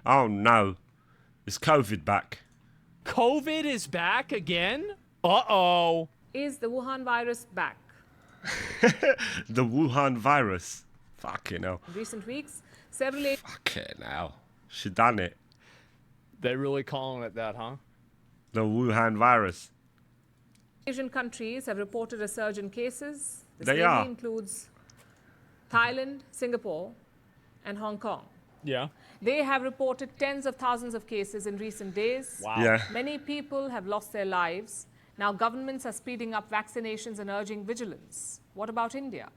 Oh no, is COVID back? COVID is back again? Uh-oh. Is the Wuhan virus back? The Wuhan virus. Fucking hell. In recent weeks, several Fucking hell. She done it. They really calling it that, huh? The Wuhan virus. Asian countries have reported a surge in cases. This They mainly are. includes Thailand, Singapore, and Hong Kong. Yeah. They have reported tens of thousands of cases in recent days. Wow. Yeah. Many people have lost their lives. Now governments are speeding up vaccinations and urging vigilance. What about India?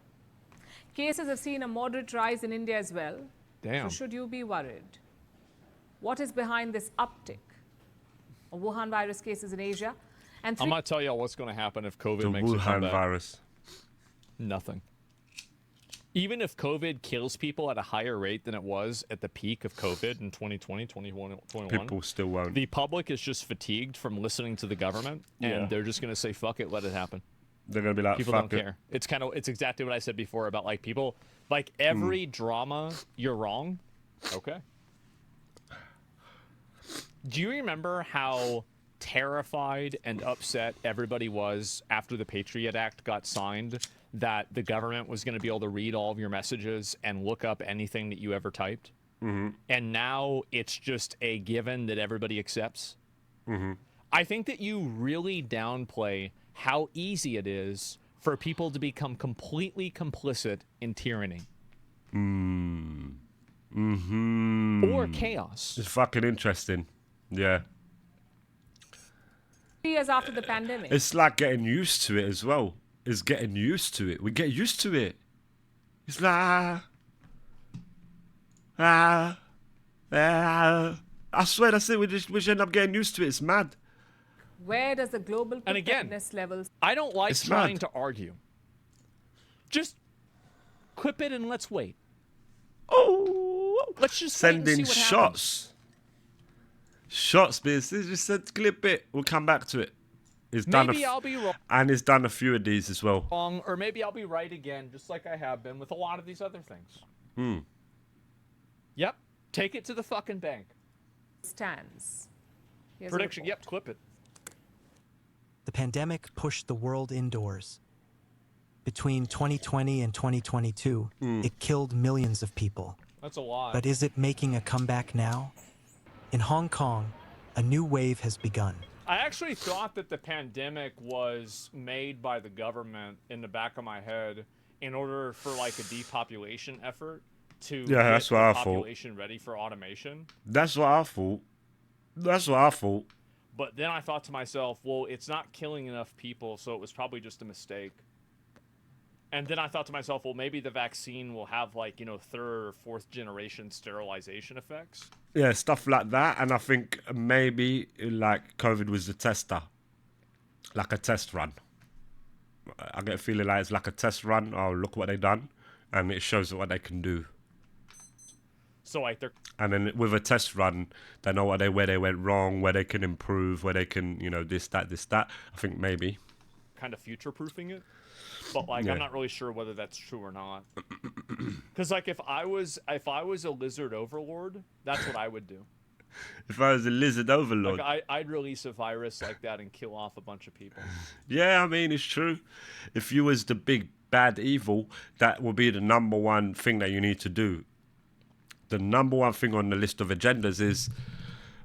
Cases have seen a moderate rise in India as well. Damn. So should you be worried? What is behind this uptick of Wuhan virus cases in Asia? And I'm going to tell y'all what's going to happen if COVID The makes a Wuhan comeback. virus. Nothing. Even if COVID kills people at a higher rate than it was at the peak of COVID in 2020, 2021, People still won't. the public is just fatigued from listening to the government, and Yeah. they're just going to say, fuck it, let it happen. They're gonna be like, People fuck don't it. care. It's exactly what I said before about like people, like every drama, you're wrong. Okay. Do you remember how terrified and upset everybody was after the Patriot Act got signed, that the government was going to be able to read all of your messages and look up anything that you ever typed? Mm-hmm. And now it's just a given that everybody accepts? Mm-hmm. I think that you really downplay how easy it is for people to become completely complicit in tyranny or chaos. It's fucking interesting. Yeah. 3 years after the pandemic, It's like getting used to it as well. It's getting used to it. We get used to it. It's like, I swear that's it. We just end up getting used to it. It's mad. where does the global And again, preparedness levels I don't like It's trying mad. to argue. Just clip it and let's wait. Oh, Let's just wait and sending see what happens. shots. Shots, biz. They just said clip it. We'll come back to it. It's done. Maybe I'll be And he's done a few of these as well. wrong, or maybe I'll be right again, just like I have been with a lot of these other things. Yep. Take it to the fucking bank. stands? Here's a Prediction. report. Yep. Clip it. The pandemic pushed the world indoors. Between 2020 and 2022, it killed millions of people. That's a lot. But is it making a comeback now? In Hong Kong, a new wave has begun. I actually thought that the pandemic was made by the government in the back of my head in order for like a depopulation effort to Yeah, that's get what the I thought. population ready for automation. That's what I thought. That's what I thought. But then I thought to myself, well, it's not killing enough people, so it was probably just a mistake. And then I thought to myself, well, maybe the vaccine will have like, you know, 3rd or 4th generation sterilization effects. Yeah, stuff like that. And I think maybe like COVID was the tester, like a test run. I get a feeling like it's like a test run. Oh, look what they done, and it shows what they can do. So like they're And then with a test run, they know where they went wrong, where they can improve, where they can, you know, this, that. I think maybe. kind of future-proofing it. But like Yeah. I'm not really sure whether that's true or not. Because like if I was a lizard overlord, that's what I would do. If I was a lizard overlord. Like I'd release a virus like that and kill off a bunch of people. Yeah, I mean, it's true. If you was the big bad evil, that will be the number one thing that you need to do. The number one thing on the list of agendas is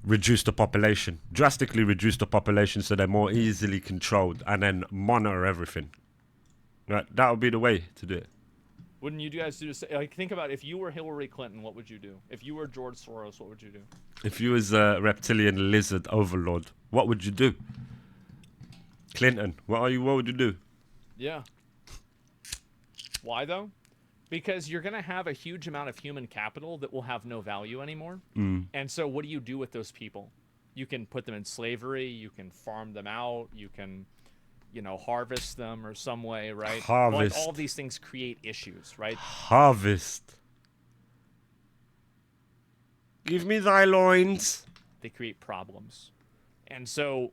reduce the population, drastically reduce the population so they're more easily controlled, and then monitor everything. Right, that would be the way to do it. Wouldn't you guys do the same? Like think about if you were Hillary Clinton, what would you do? If you were George Soros, what would you do? If you was a reptilian lizard overlord, what would you do? Clinton, what would you do? Yeah. Why though? Because you're going to have a huge amount of human capital that will have no value anymore. And so what do you do with those people? You can put them in slavery, you can farm them out, you can, you know, harvest them or some way, right? Harvest. Like all of these things create issues, right? Harvest. Give me thy loins. They create problems. And so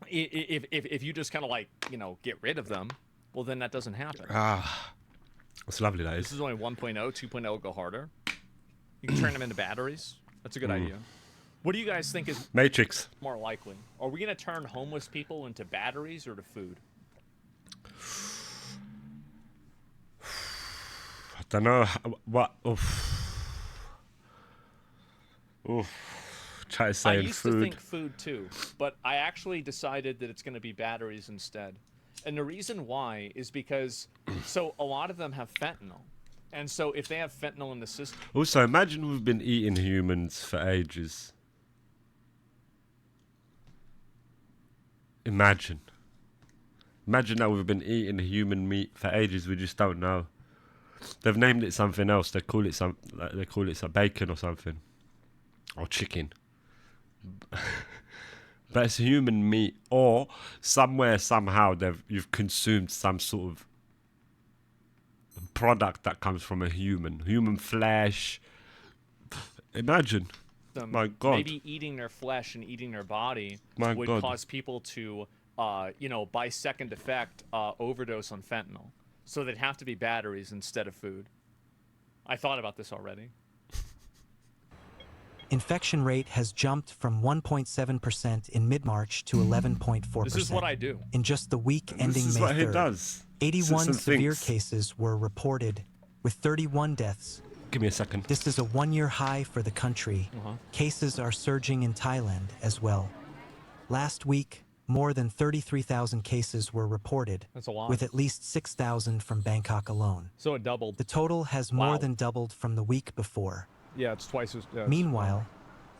if you just kind of like, you know, get rid of them, well then that doesn't happen. It's lovely, that This is. is only 1.0, 2.0 go harder. You can turn them into batteries. That's a good idea. What do you guys think is Matrix. more likely? Are we going to turn homeless people into batteries or to food? I don't know what. Try to I say used to food. think food too, but I actually decided that it's going to be batteries instead. And the reason why is because so a lot of them have fentanyl. And so if they have fentanyl in the system, Also, imagine we've been eating humans for ages. Imagine that we've been eating human meat for ages. We just don't know. They've named it something else. They call it some bacon or something, or chicken. But it's human meat, or somewhere somehow you've consumed some sort of product that comes from a human flesh. Imagine. My God. maybe eating their flesh and eating their body My would God. cause people to, by second effect, overdose on fentanyl. So they'd have to be batteries instead of food. I thought about this already. Infection rate has jumped from 1.7% in mid-March to 11.4%. This is what I do. In just the week ending This is May what he 3rd, does. 81 Sits and severe thinks. cases were reported, with 31 deaths. Give me a second. This is a one-year high for the country. Cases are surging in Thailand as well. Last week, more than 33,000 cases were reported, That's a lot. with at least 6,000 from Bangkok alone. So it doubled. The total has more Wow. than doubled from the week before. Yeah, it's twice as. Meanwhile,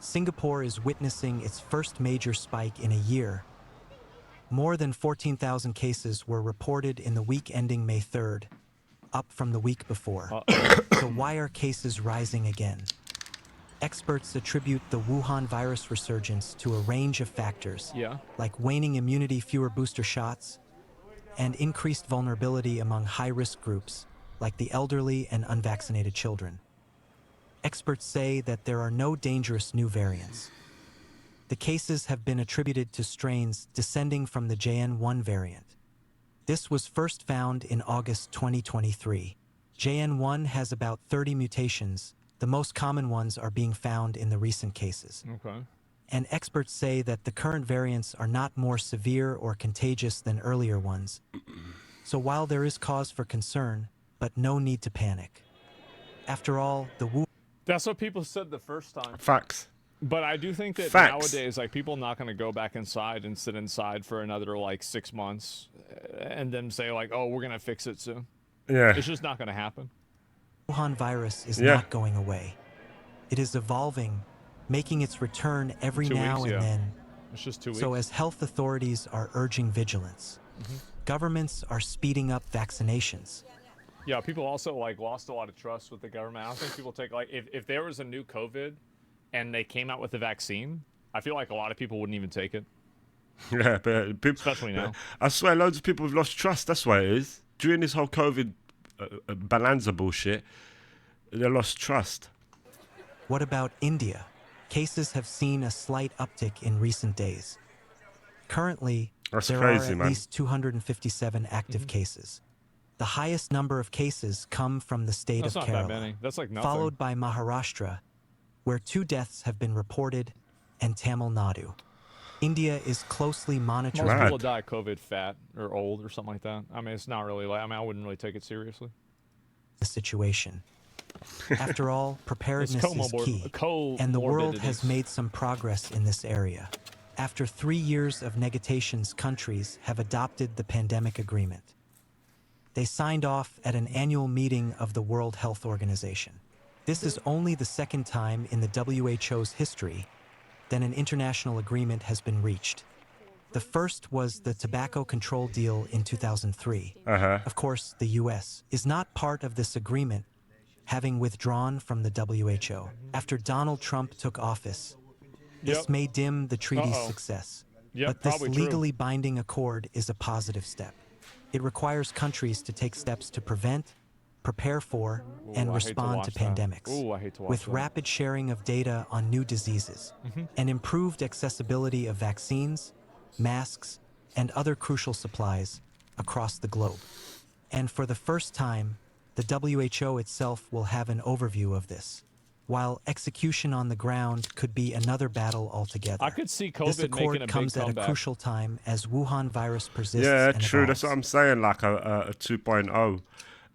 Singapore is witnessing its first major spike in a year. More than 14,000 cases were reported in the week ending May 3rd, up from the week before. So why are cases rising again? Experts attribute the Wuhan virus resurgence to a range of factors, Yeah. like waning immunity, fewer booster shots, and increased vulnerability among high-risk groups, like the elderly and unvaccinated children. Experts say that there are no dangerous new variants. The cases have been attributed to strains descending from the JN1 variant. This was first found in August 2023. JN1 has about 30 mutations. The most common ones are being found in the recent cases. Okay. And experts say that the current variants are not more severe or contagious than earlier ones. So while there is cause for concern, but no need to panic. After all, the Wuhan That's what people said the first time. Facts. But I do think that Facts. nowadays, like, people not going to go back inside and sit inside for another, 6 months and then say, oh, we're going to fix it soon. Yeah. It's just not going to happen. Wuhan virus is Yeah. not going away. It is evolving, making its return every 2 now weeks, and yeah. then. It's just 2 weeks. So as health authorities are urging vigilance, governments are speeding up vaccinations. Yeah, people also, lost a lot of trust with the government. I don't think people take, if there was a new COVID and they came out with a vaccine, I feel like a lot of people wouldn't even take it. Yeah, but people, Especially now. I swear, loads of people have lost trust. That's why it is. During this whole COVID bonanza bullshit, they lost trust. What about India? Cases have seen a slight uptick in recent days. Currently, That's there crazy, are at man. least 257 active cases. The highest number of cases come from the state That's of not that Kerala, many. That's like nothing. followed by Maharashtra, where 2 deaths have been reported, and Tamil Nadu. India is closely monitoring Most Mad. people die of COVID fat or old or something like that. I mean, it's not really I wouldn't really take it seriously. the situation. After all, preparedness is key, and the world has comorbidities. made some progress in this area. After 3 years of negotiations, countries have adopted the pandemic agreement. They signed off at an annual meeting of the World Health Organization. This is only the second time in the WHO's history that an international agreement has been reached. The first was the tobacco control deal in 2003. Of course, the US is not part of this agreement, having withdrawn from the WHO after Donald Trump took office. This Yep. may dim the treaty's Uh-oh. success, Yep, but this probably true. legally binding accord is a positive step. It requires countries to take steps to prevent, prepare for, Ooh, I hate and to respond to watch that. pandemics. Ooh, I hate to watch with that. rapid sharing of data on new diseases and improved accessibility of vaccines, masks, and other crucial supplies across the globe. And for the first time, the WHO itself will have an overview of this. while execution on the ground could be another battle altogether. I could see This COVID accord making a big comes at a comeback. crucial time as Wuhan virus persists Yeah, and true. evolves. That's what I'm saying. Like a 2.0,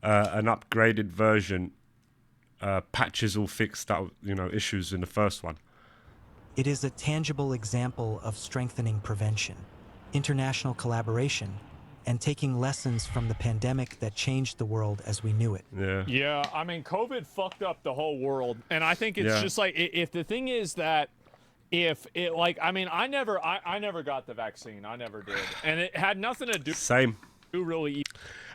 an upgraded version, patches all fixed out, issues in the first one. It is a tangible example of strengthening prevention, international collaboration, and taking lessons from the pandemic that changed the world as we knew it. Yeah. Yeah, I mean, COVID fucked up the whole world, and I think it's Yeah. just like if the thing is that if it like I mean I never got the vaccine, I never did, and it had nothing to do Same. really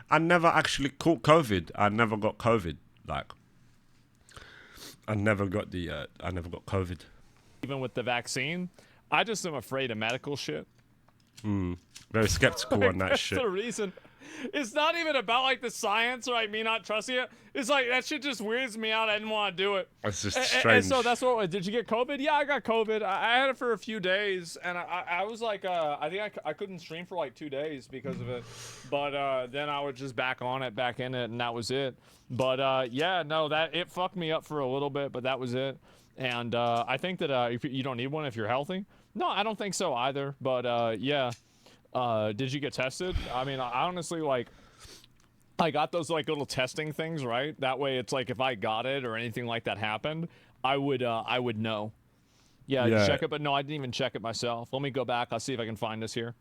I never actually caught COVID. I never got COVID. Like, I never got COVID. even with the vaccine. I just am afraid of medical shit. Very skeptical on that That's shit. the reason. It's not even about like the science or like me not trusting it. It's like that shit just weirds me out. I didn't want to do it. It's just And strange. so that's what. Did you get COVID? Yeah, I got COVID. I had it for a few days, and I was like, I think I couldn't stream for like 2 days because of it. But then I was just back in it, and that was it. But yeah, no, that it fucked me up for a little bit, but that was it. And I think that if you don't need one if you're healthy. No, I don't think so either. But yeah. Did you get tested? I mean, I honestly like. I got those like little testing things, right? That way, it's like if I got it or anything like that happened, I would know. Yeah, Yeah. check it, but no, I didn't even check it myself. Let me go back. I'll see if I can find this here.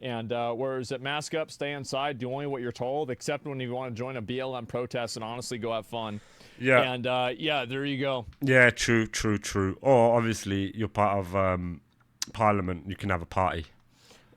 And where is it? Mask up, stay inside, do only what you're told, except when you want to join a BLM protest and honestly go have fun. Yeah. And yeah, there you go. Yeah, true. Or obviously, you're part of Parliament. You can have a party.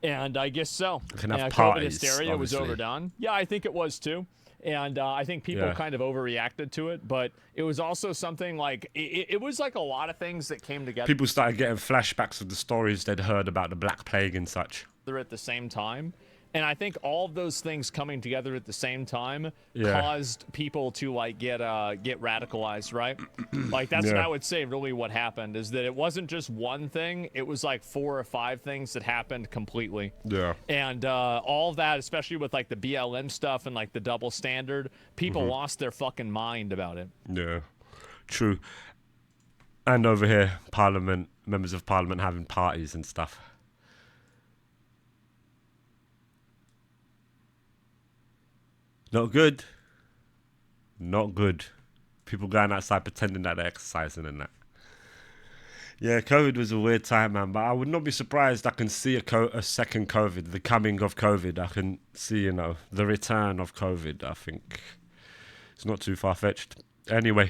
And I guess so. can have And COVID parties, hysteria was obviously. overdone. Yeah, I think it was too. And I think people Yeah. kind of overreacted to it, but it was also something like it was like a lot of things that came together People started getting flashbacks of the stories they'd heard about the Black Plague and such. at the same time. And I think all of those things coming together at the same time Yeah. caused people to like get radicalized, right? Like that's what Yeah. I would say really what happened is that it wasn't just one thing, it was like 4 or 5 things that happened completely. Yeah. And all of that, especially with like the BLM stuff and like the double standard, people lost their fucking mind about it. Yeah. True. And over here, Parliament, members of Parliament having parties and stuff. Not good. Not good. People going outside pretending that they're exercising and that. Yeah, COVID was a weird time, man. But I would not be surprised. I can see a second COVID, the coming of COVID. I can see, the return of COVID. I think it's not too far-fetched. Anyway.